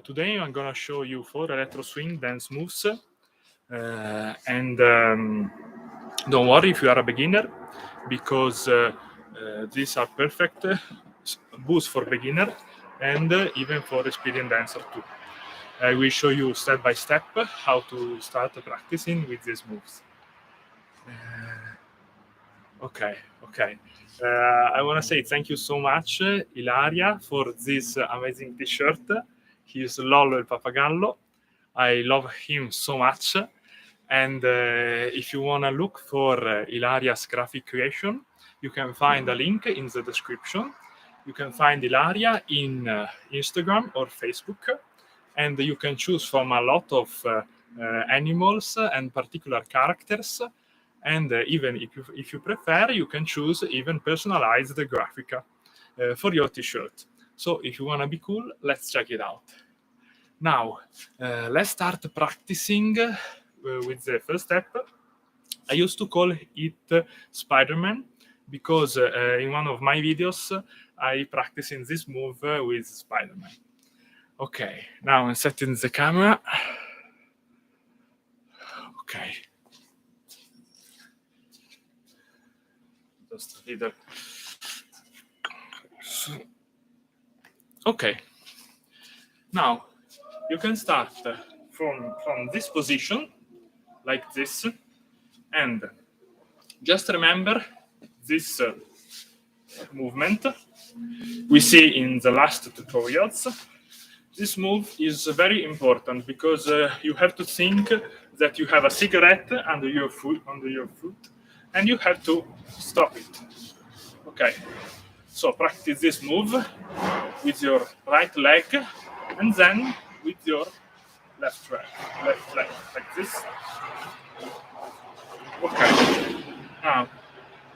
today I'm gonna show you 4 electro swing dance moves, and don't worry if you are a beginner, because these are perfect boosts for beginner and even for experienced dancer too. I will show you step by step how to start practicing with these moves. Okay. I want to say thank you so much, Ilaria, for this amazing t-shirt. He is Lollo il Papagallo. I love him so much. And if you want to look for Ilaria's graphic creation, you can find a link in the description. You can find Ilaria in Instagram or Facebook, and you can choose from a lot of animals and particular characters. And even if you prefer, you can choose even personalized Grafica for your t-shirt. So if you want to be cool, let's check it out. Now, let's start practicing with the first step. I used to call it Spider-Man because in one of my videos, I practice in this move with Spider-Man. Okay, now I'm setting the camera. Okay. Just either. Okay. Now you can start from this position, like this, and just remember this movement we see in the last tutorials. This move is very important because you have to think that you have a cigarette under your foot, and you have to stop it. Okay, so practice this move with your right leg and then with your left leg, like this. Okay, now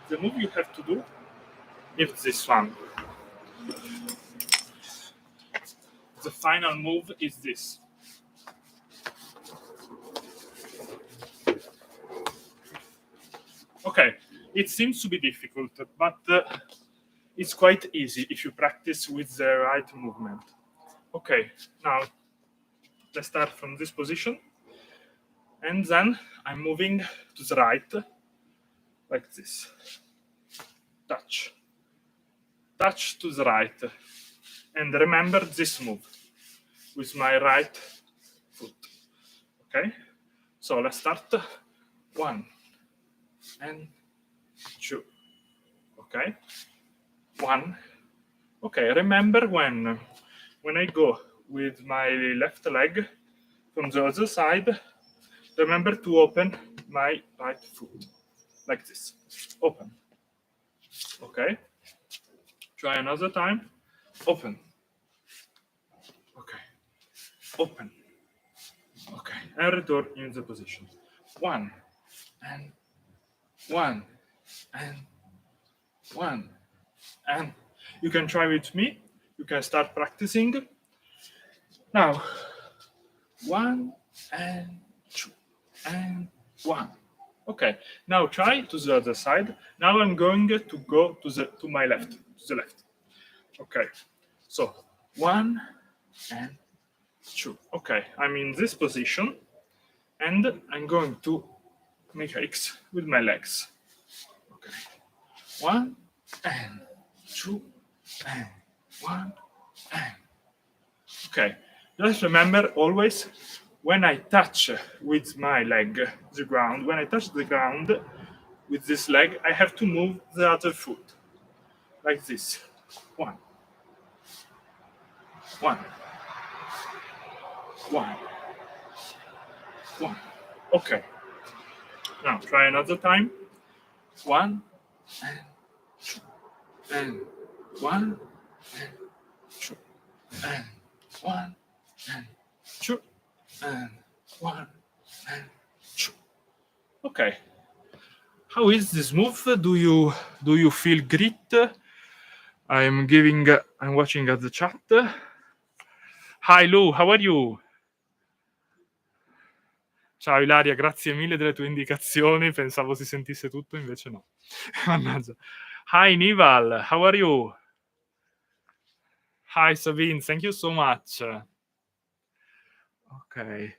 the move you have to do is this one. The final move is this. Okay, it seems to be difficult, but it's quite easy if you practice with the right movement. Okay, now let's start from this position. And then I'm moving to the right, like this. Touch. Touch to the right. And remember this move with my right foot. Okay? So let's start. 1 and 2. Okay? 1. Okay, remember when I go with my left leg from the other side, remember to open my right foot, like this. Open. Okay? Try another time. Open. Okay. Open. Okay. And return in the position. 1 and 1 and 1 and you can try with me. You can start practicing. Now, 1 and 2 and 1. Okay. Now try to the other side. Now I'm going to go to my left, to the left. Okay. So 1 and 2. Okay. I'm in this position, and I'm going to make a X with my legs. Okay. 1 and 2 and 1 and. Okay. Just remember always, when I touch with my leg the ground, when I touch the ground with this leg, I have to move the other foot like this. 1, 1, 1, 1. Okay. Now try another time. 1 and 2 and 1 and 2 and 1 and 2 and 1 and 2. Okay. How is this move? Do you feel grit? I'm watching at the chat. Hi Lou, how are you? Ciao Ilaria, grazie mille delle tue indicazioni. Pensavo si sentisse tutto, invece no. Mannaggia. Hi Nival, how are you? Hi Sabine, thank you so much. Okay.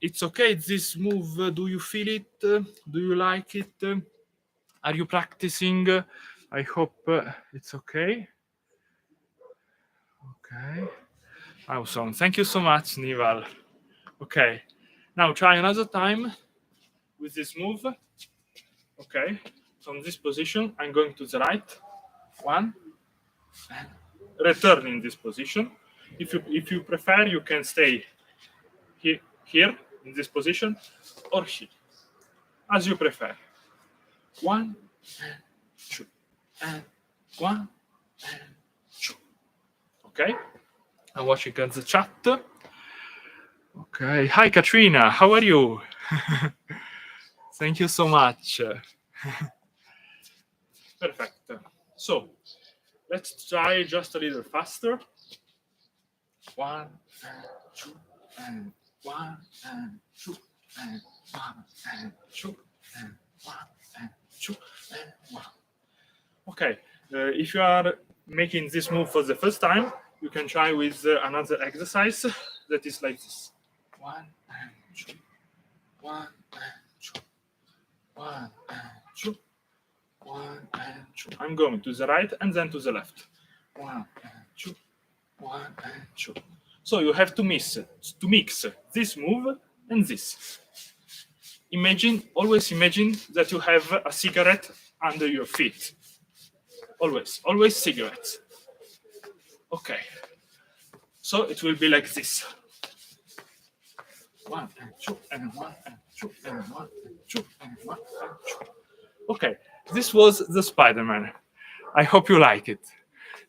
It's okay, this move. Do you feel it? Do you like it? Are you practicing? I hope it's okay. Okay. Awesome. Thank you so much, Nival. Okay. Now try another time with this move. Okay. From this position, I'm going to the right. One. And return in this position. If you prefer, you can stay here in this position or here, as you prefer. One and two, and one and two. Okay. I'm watching at the chat. Okay. Hi, Katrina. How are you? Thank you so much. Perfect. So let's try just a little faster. One and two, and one and two, and one and two, and one and two, and one. Okay. If you are making this move for the first time, you can try with another exercise that is like this. One and two, one and two, one and two, one and two. I'm going to the right and then to the left. One and two, one and two. So you have to mix this move and this. Always imagine that you have a cigarette under your feet. Always cigarettes. Okay. So it will be like this. One and two, and one and two, and one and two, and one and two. Okay, this was the Spider-Man. I hope you like it.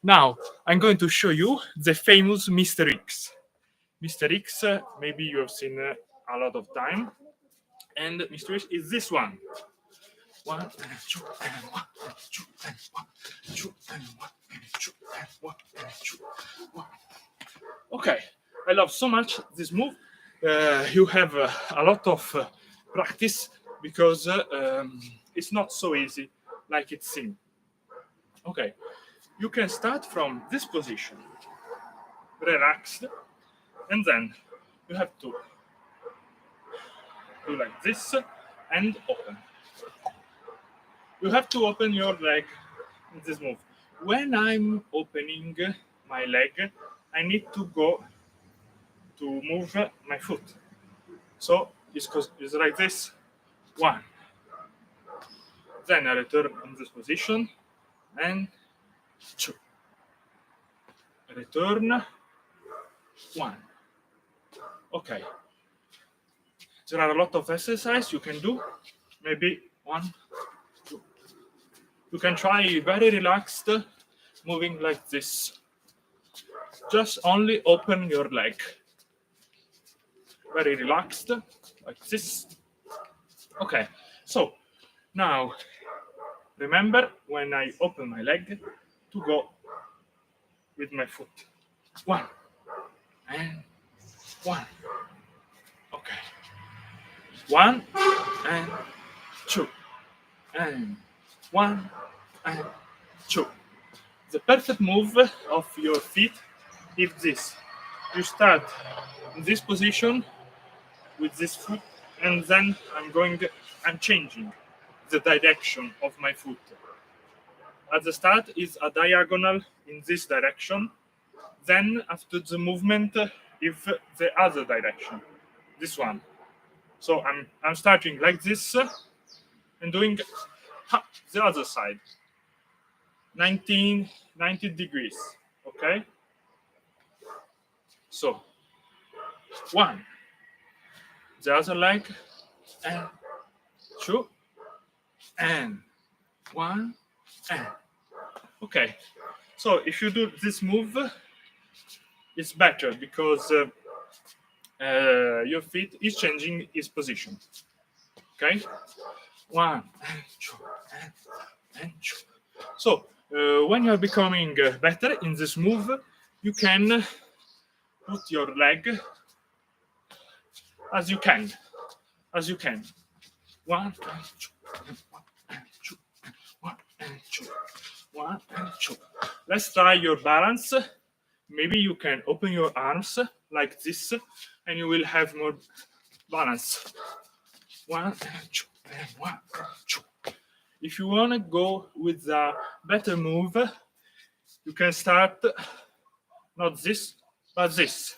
Now, I'm going to show you the famous Mr. X. Mr. X, maybe you have seen a lot of time. And Mr. X is this one. One and two, and one and two, and one and two, and one and two, and one and two. One. Okay, I love so much this move. You have a lot of practice because it's not so easy like it seems. Okay, you can start from this position, relaxed, and then you have to do like this and open. You have to open your leg in this move. When I'm opening my leg, I need to move my foot. So it's like this. One. Then I return in this position and two. Return. One. Okay. There are a lot of exercises you can do. Maybe one, two. You can try very relaxed, moving like this. Just only open your leg. Very relaxed, like this. Okay, so now remember when I open my leg to go with my foot. One and one. Okay. One and two. And one and two. The perfect move of your feet is this. You start in this position with this foot, and then I'm changing the direction of my foot. At the start is a diagonal in this direction, then after the movement is the other direction, this one. So I'm starting like this and doing the other side, 90 degrees, okay? So one, the other leg, and two, and one, and okay. So if you do this move, it's better because your feet is changing its position. Okay, one and two, and two. So when you're becoming better in this move, you can put your leg as you can. One and two, and one and two, and one and two, one and two. Let's try your balance Maybe you can open your arms like this, and you will have more balance. One, two, and one, two. If you want to go with a better move, you can start not this, but this.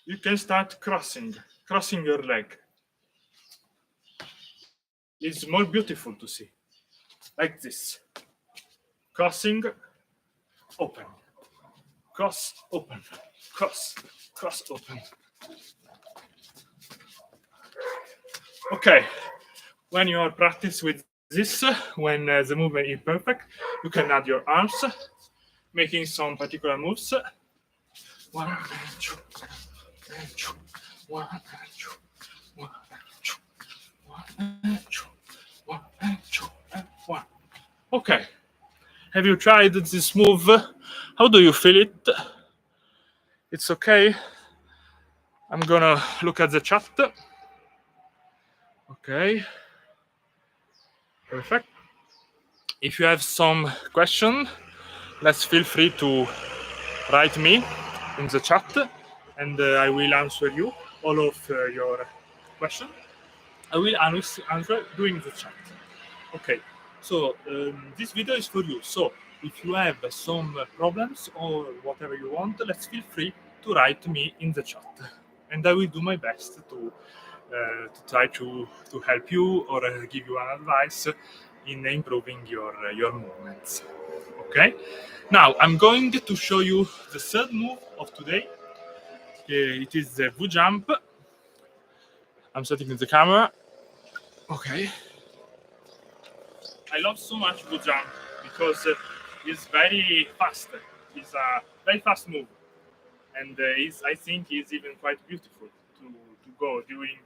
You can start crossing your leg. It's more beautiful to see, like this. Crossing, open, cross, open, cross, cross, open. Okay, when you are practice with this, when the movement is perfect, you can add your arms, making some particular moves. One and two, and two, one and two, one and two, one and two, one and two, and one. Okay. Have you tried this move? How do you feel it? It's okay. I'm gonna look at the chat. Okay. Perfect. If you have some question, let's feel free to write me in the chat, and I will answer you all of your question. I will answer during the chat. Okay. So this video is for you. So if you have some problems or whatever you want, let's feel free to write me in the chat, and I will do my best to try to help you or give you an advice in improving your movements. Okay. Now I'm going to show you the third move of today. It is the V jump. I'm setting the camera. Okay. I love so much V jump because it's very fast. It's a very fast move, and I think it's even quite beautiful to go during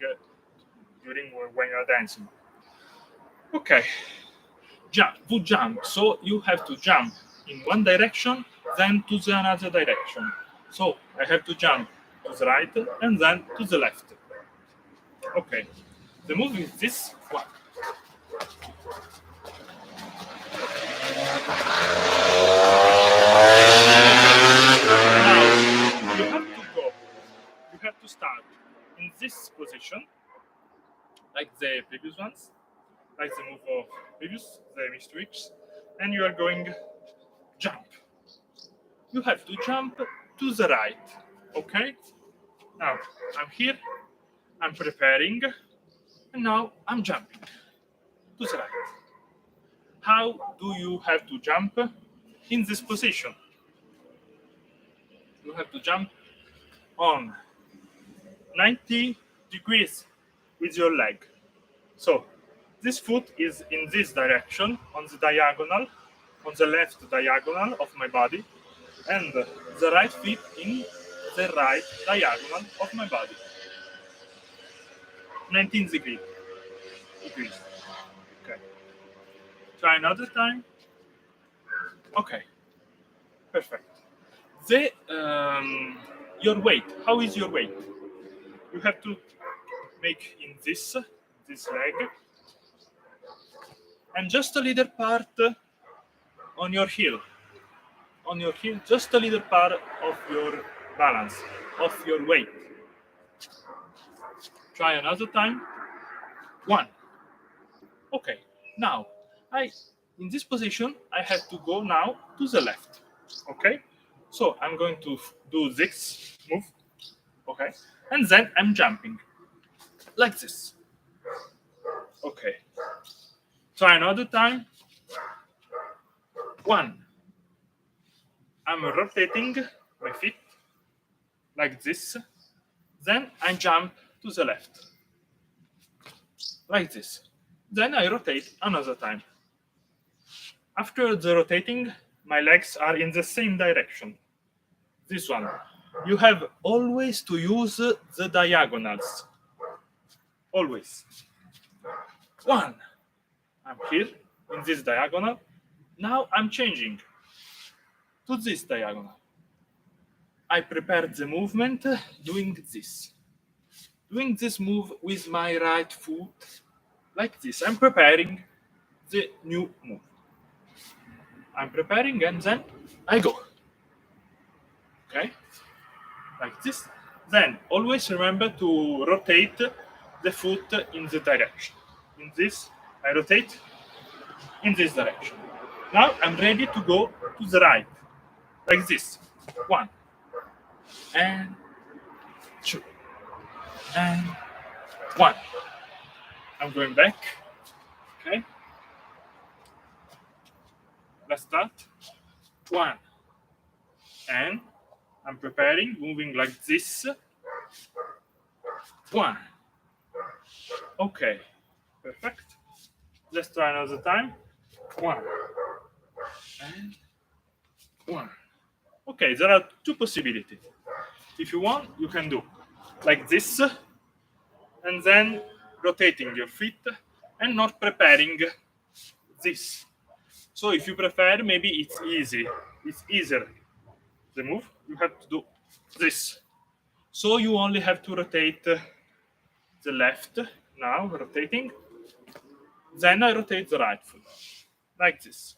when you're dancing. Okay, V jump. So you have to jump in one direction, then to the another direction. So I have to jump to the right and then to the left. Okay, the move is this one. Now you have to go. You have to start in this position, like the previous ones, like the move of previous, the mysteries, and you are going jump. You have to jump to the right. Okay? Now I'm here, I'm preparing, and now I'm jumping to the right. How do you have to jump in this position? You have to jump on 90 degrees with your leg. So this foot is in this direction, on the diagonal, on the left diagonal of my body, and the right feet in the right diagonal of my body. 19 degrees. Okay. Try another time. Okay. Perfect. The your weight. How is your weight? You have to make in this leg, and just a little part on your heel. On your heel, just a little part of your balance, of your weight. Try another time. One. Okay. Now, in this position, I have to go now to the left. Okay. So I'm going to do this move. Okay. And then I'm jumping like this. Okay. Try another time. One. I'm rotating my feet like this. Then I jump to the left. Like this. Then I rotate another time. After the rotating, my legs are in the same direction. This one. You have always to use the diagonals. Always. One. I'm here in this diagonal. Now I'm changing to this diagonal. I prepared the movement doing this. Doing this move with my right foot like this. I'm preparing the new move. I'm preparing and then I go. Okay, like this. Then always remember to rotate the foot in the direction. In this, I rotate in this direction. Now I'm ready to go to the right, like this. 1 and 2 and 1. I'm going back. Okay. Let's start. 1 and I'm preparing, moving like this. 1. Okay, perfect. Let's try another time. 1 and 1. Okay, there are two possibilities. If you want, you can do like this and then rotating your feet and not preparing this. So if you prefer, maybe it's easier the move, you have to do this. So you only have to rotate the left, now rotating, then I rotate the right foot, like this.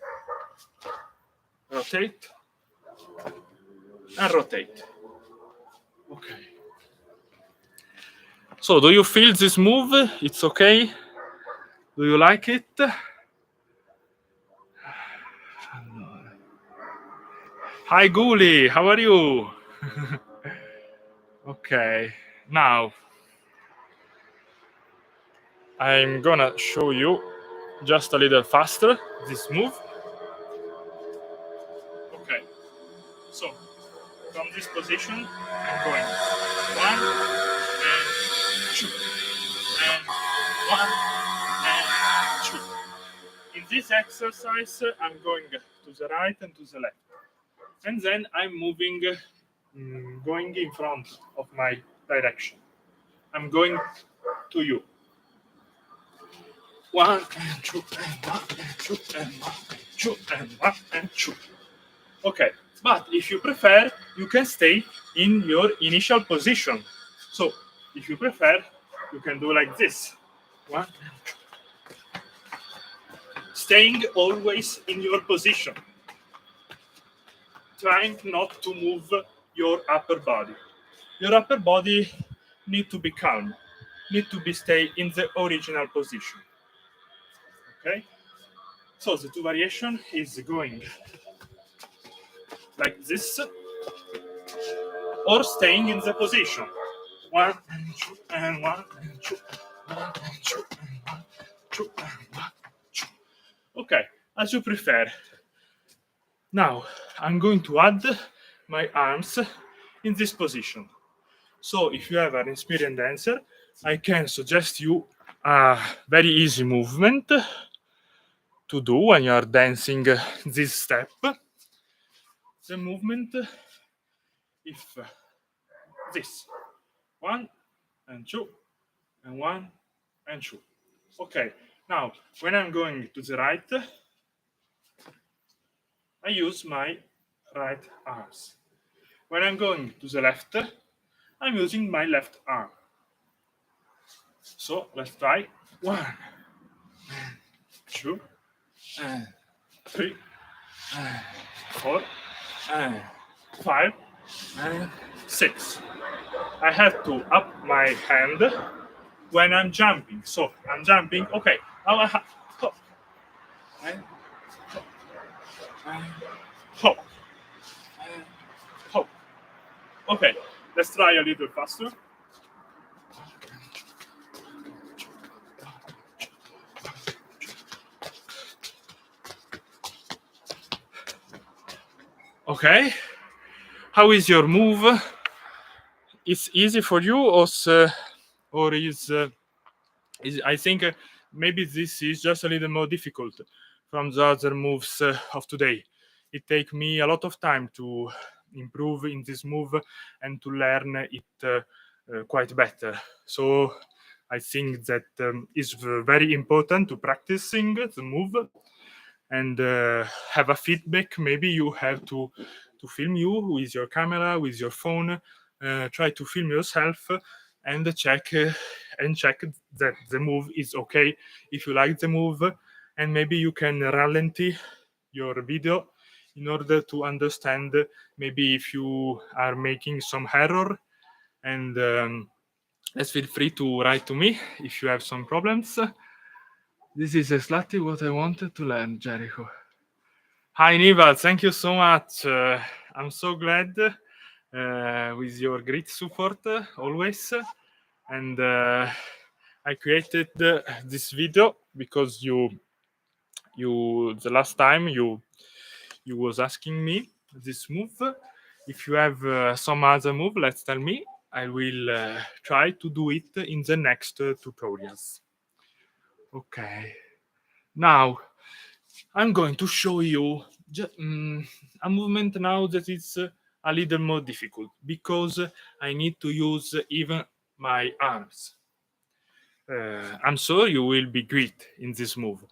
Rotate, and rotate. Okay. So do you feel this move? It's okay? Do you like it? Hi Guli, how are you? Okay, now I'm gonna show you just a little faster this move. Okay, so from this position I'm going 1 and 2 and 1 and 2. In this exercise I'm going to the right and to the left, and then I'm moving going in front of my direction. I'm going to you. 1 and 2 and 1 and 2 and 1 and 2 and 1 and 2. Okay, but if you prefer, you can stay in your initial position. So if you prefer, you can do like this. 1 and 2. Staying always in your position. Trying not to move your upper body. Your upper body need to be calm, need to be stay in the original position. Okay, so the two variation is going like this or staying in the position. 1 and 2 and 1 and 2, 1 and 2 and 1, 2 and 1, 2. Okay, as you prefer. Now I'm going to add my arms in this position. So if you have an experienced dancer, I can suggest you a very easy movement to do when you are dancing this step. The movement if this 1 and 2 and 1 and 2. Okay, now when I'm going to the right, I use my right arms. When I'm going to the left, I'm using my left arm. So let's try 1 and 2 and 3 and 4 and 5 and 6. I have to up my hand when I'm jumping. So I'm jumping. Okay, now I have hop and hop and hop and hop. Okay, let's try a little faster. Okay, how is your move? It's easy for you, or is I think maybe this is just a little more difficult from the other moves of today. It takes me a lot of time to improve in this move and to learn it quite better. So I think that it's very important to practicing the move and have a feedback. Maybe you have to film you with your camera, with your phone. Try to film yourself and check that the move is okay. If you like the move, and maybe you can ralenti your video in order to understand maybe if you are making some error. And let's feel free to write to me if you have some problems. This is exactly what I wanted to learn, Jeriko. Hi, Nival. Thank you so much. I'm so glad with your great support always. And I created this video because you the last time you was asking me this move. If you have some other move, let's tell me. I will try to do it in the next tutorials. Okay. Now I'm going to show you a movement now that is a little more difficult because I need to use even my arms. I'm sure you will be great in this move,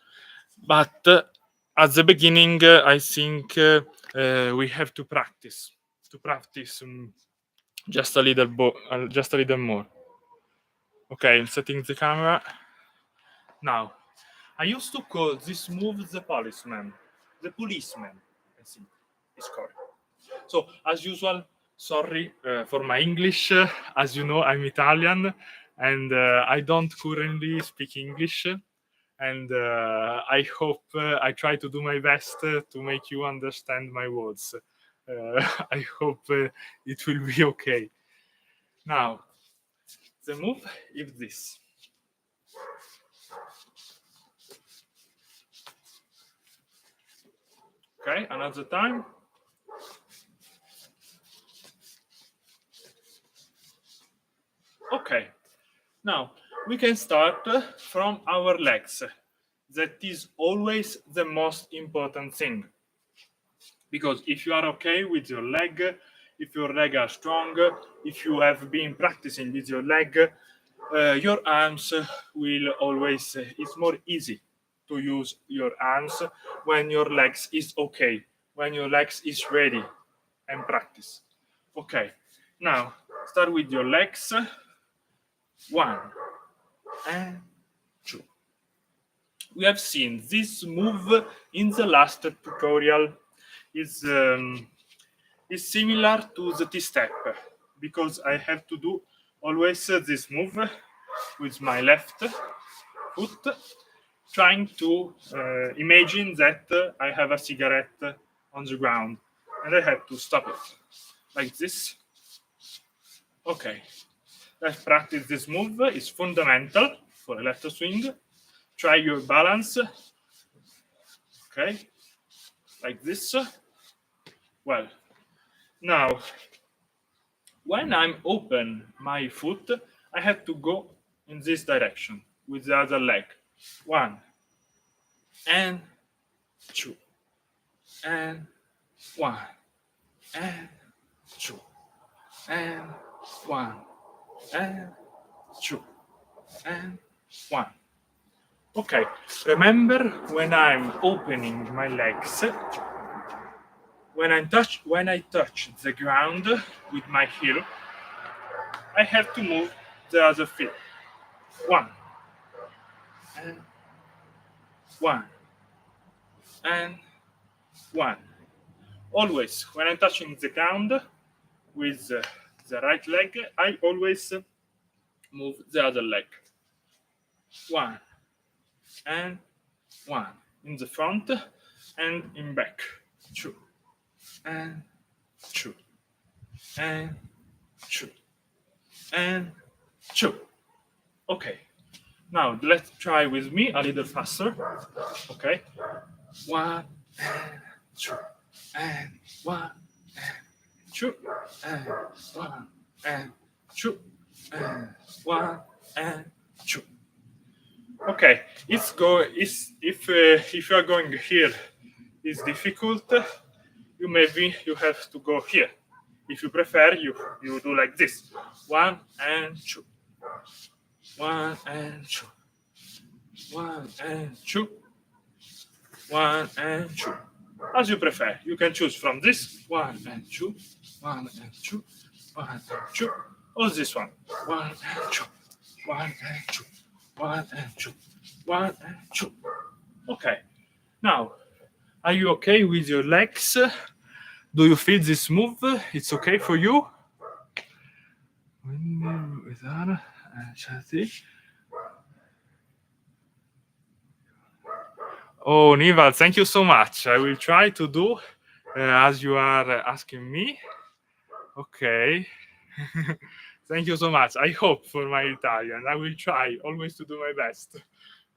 but at the beginning, I think we have to practice just a little more. Okay, I'm setting the camera now. I used to call this move the policeman. The policeman, I think it's called. So, as usual, sorry for my English. As you know, I'm Italian and I don't currently speak English. And I hope I try to do my best to make you understand my words. I hope it will be okay. Now, the move is this. Okay, another time. Okay, now we can start from our legs. That is always the most important thing. Because if you are okay with your leg, if your leg are strong, if you have been practicing with your leg, your arms will always, it's more easy to use your arms when your legs is okay, when your legs is ready and practice. Okay, now start with your legs. 1 and 2. We have seen this move in the last tutorial. Is similar to the T-step because I have to do always this move with my left foot, trying to imagine that I have a cigarette on the ground and I have to stop it like this. Okay, let's practice this move. It's fundamental for electro swing. Try your balance. Okay, like this. Well, now when I'm open my foot, I have to go in this direction with the other leg. 1 and 2 and 1 and 2 and 1 and 2 and 1. Okay, remember when I'm opening my legs, when I touch the ground with my heel, I have to move the other foot. 1 and 1 and 1. Always, when I'm touching the ground with the right leg, I always move the other leg. 1 and 1 in the front and in back. 2 and 2 and 2 and 2. Okay, now let's try with me a little faster. Okay, 1 and 2 and 1 and 2 and 1 and 2 and 1 and 2. Okay, if you are going here is difficult, you have to go here. If you prefer, you do like this: 1 and 2, 1 and 2, 1 and 2, 1 and 2. As you prefer, you can choose from this 1 and 2, 1 and 2, 1 and 2, or this one 1 and 2, 1 and 2, 1 and 2, 1 and 2. Okay, now Are you okay with your legs? Do you feel this move? It's okay for you? Oh, Nival, thank you so much. I will try to do as you are asking me. Okay. Thank you so much. I hope for my Italian. I will try always to do my best.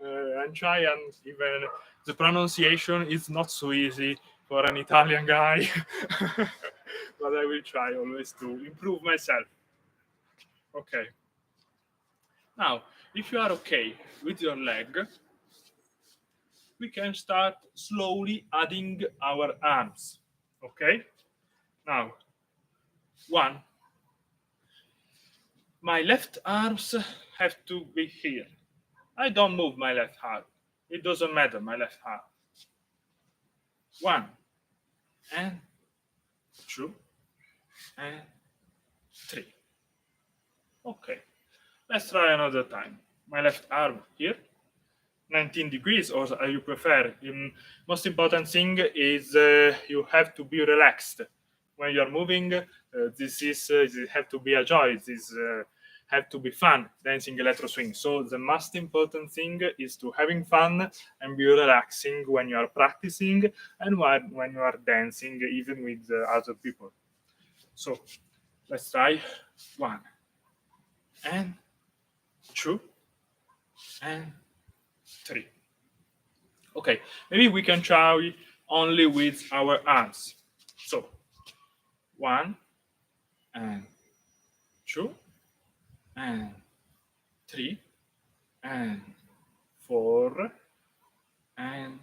And try, and even the pronunciation is not so easy for an Italian guy. But I will try always to improve myself. Okay. Now, if you are okay with your leg, we can start slowly adding our arms. Okay? Now, one. My left arms have to be here. I don't move my left arm. It doesn't matter, my left arm. 1 and 2 and 3. Okay. Let's try another time. My left arm here, 19 degrees, or as you prefer. The most important thing is you have to be relaxed when you are moving. This have to be a joy. This have to be fun dancing electro swing. So the most important thing is to having fun and be relaxing when you are practicing and when you are dancing, even with other people. So let's try 1 and 2 and 3. Okay, maybe we can try only with our arms. So 1 and 2 and 3 and 4 and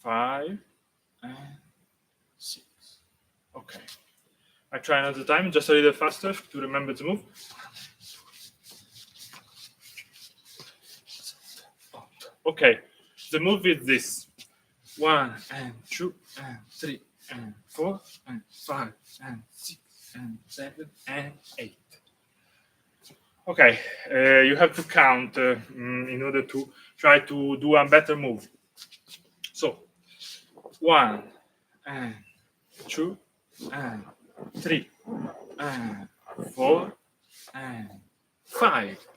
5 and 6. Okay, I try another time, just a little faster to remember to move. Okay, the move is this: 1 and 2 and 3 and 4 and 5 and 6 and 7 and 8. Okay, you have to count in order to try to do a better move. So 1 and 2 and 3 and 4 and 5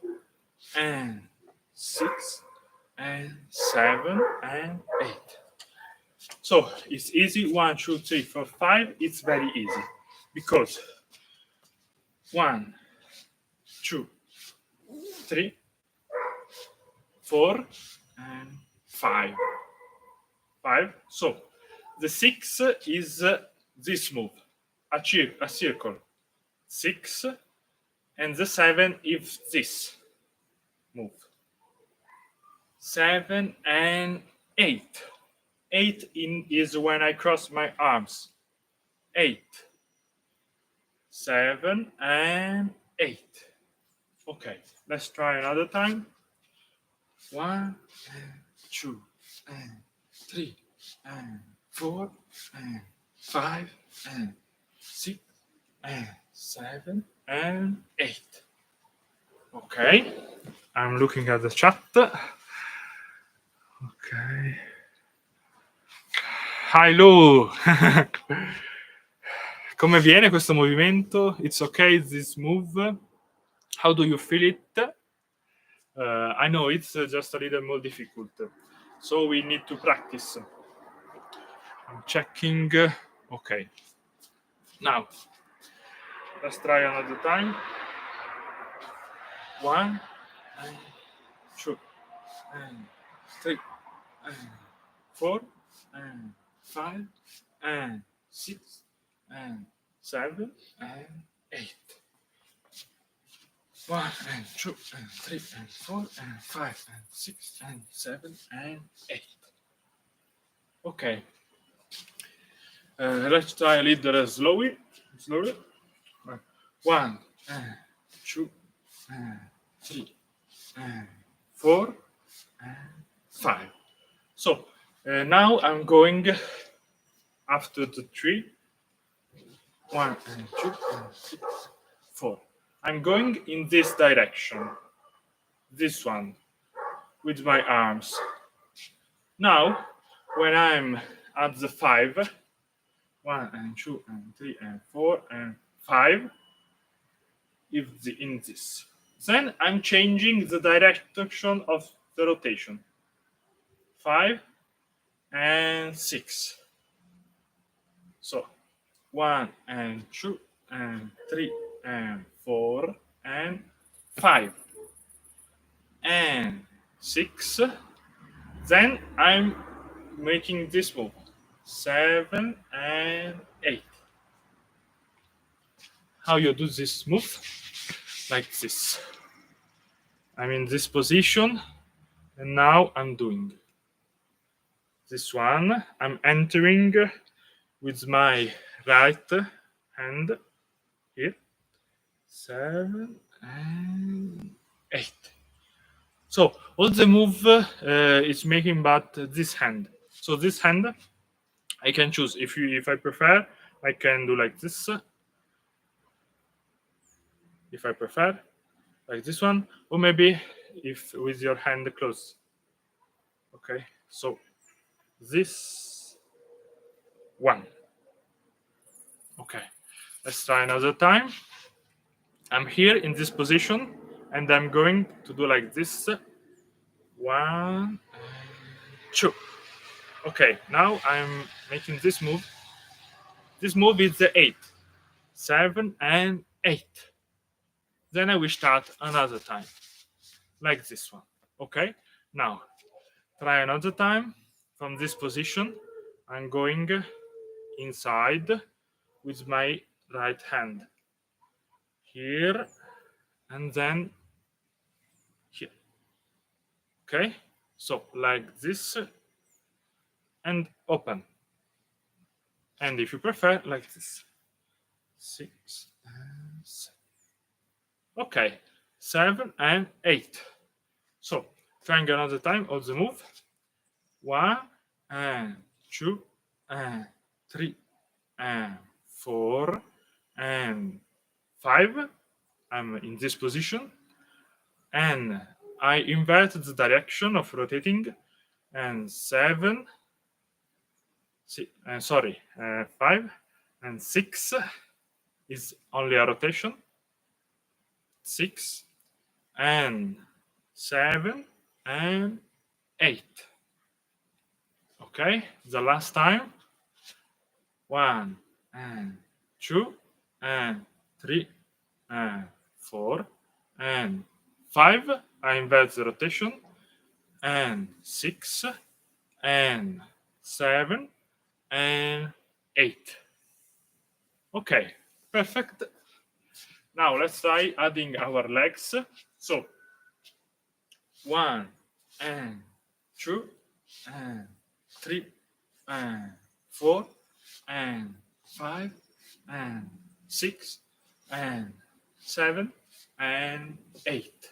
and 6 and 7 and 8. So it's easy. 1, 2, 3, 4, 5. It's very easy because 1, 2, 3, 4, and 5. 5. So the 6 is this move, a circle. 6, and the 7 is this move. 7 and 8. 8 is when I cross my arms. 8. 7 and 8. Okay, let's try another time. 1 and 2 and 3 and 4 and 5 and 6 and 7 and 8. Okay, I'm looking at the chat. Okay. Hi Lou. Come viene questo movimento? It's okay, this move. How do you feel it? I know it's just a little more difficult, so we need to practice. I'm checking. Okay. Now, let's try another time. 1 and 2 and 3 and 4 and 5 and 6 and 7 and 8. 1 and 2 and 3 and 4 and 5 and 6 and 7 and 8. Okay. Let's try a little slowly. 1 and 2 and 3 and 4 and 5. So now I'm going after the 3. 1 and 2 and 3, 4. I'm going in this direction, this one, with my arms. Now, when I'm add the 5. 1 and 2 and 3 and 4 and 5 in this. Then I'm changing the direction of the rotation. 5 and 6. So 1 and 2 and 3 and 4 and 5 and 6. Then I'm making this move. 7 and 8. How you do this move? Like this. I'm in this position, and now I'm doing this one. I'm entering with my right hand here. 7 and 8. So all the move is making but this hand. So this hand I can choose. If I prefer, I can do like this. If I prefer, like this one, or maybe if with your hand closed. Okay, so this one. Okay, let's try another time. I'm here in this position, and I'm going to do like this. 1, 2. Okay, now I'm making this move. This move is the 8, 7 and 8. Then I will start another time, like this one. Okay, now try another time from this position. I'm going inside with my right hand here and then here. Okay, so like this and open. And if you prefer, like this. 6 and 7. Okay, 7 and 8. So trying another time of the move. 1 and 2 and 3 and 4 and 5. I'm in this position, and I invert the direction of rotating, and 7. Sorry, 5 and 6 is only a rotation. 6 and 7 and 8. Okay, the last time. 1 and 2 and 3 and 4 and 5. I invert the rotation, and 6 and 7 and 8. Okay, perfect. Now let's try adding our legs. So 1 and 2 and 3 and 4 and 5 and 6 and 7 and 8.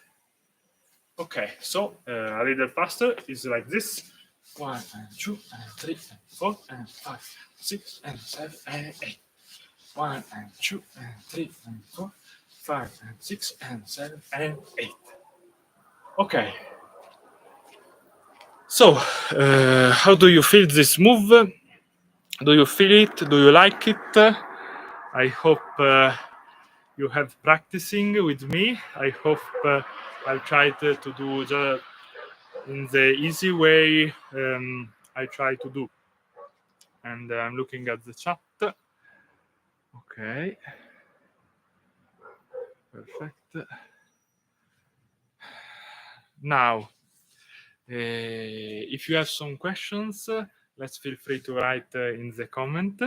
Okay, so a little faster is like this. 1 and 2 and 3 and 4 and 5, 6 and 7 and 8. 1 and 2 and 3 and 4, 5 and 6 and 7 and 8. Okay. So, how do you feel this move? Do you feel it? Do you like it? I hope you have practicing with me. I hope I'll try to do in the easy way I try to do. And I'm looking at the chat. Okay. Perfect. Now, if you have some questions, let's feel free to write in the comment.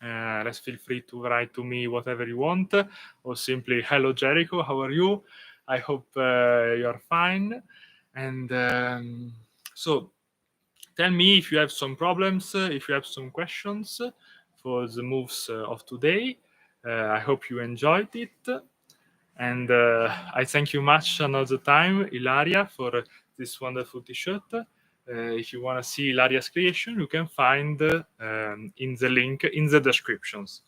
Let's feel free to write to me whatever you want, or simply, hello Jeriko, how are you? I hope you're fine. And so tell me if you have some problems, if you have some questions for the moves of today. I hope you enjoyed it. And I thank you much another time, Ilaria, for this wonderful t-shirt. If you want to see Ilaria's creation, you can find in the link in the descriptions.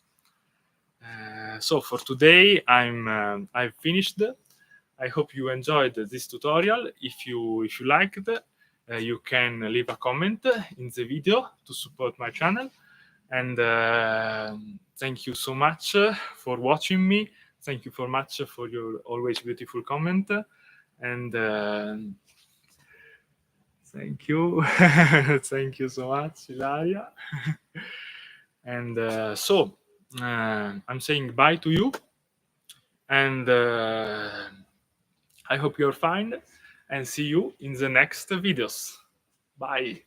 So for today, I've finished. I hope you enjoyed this tutorial. If you liked, you can leave a comment in the video to support my channel. And thank you so much for watching me. Thank you so much for your always beautiful comment. And thank you. Thank you so much, Ilaria. And so I'm saying bye to you. And I hope you're fine. And see you in the next videos. Bye.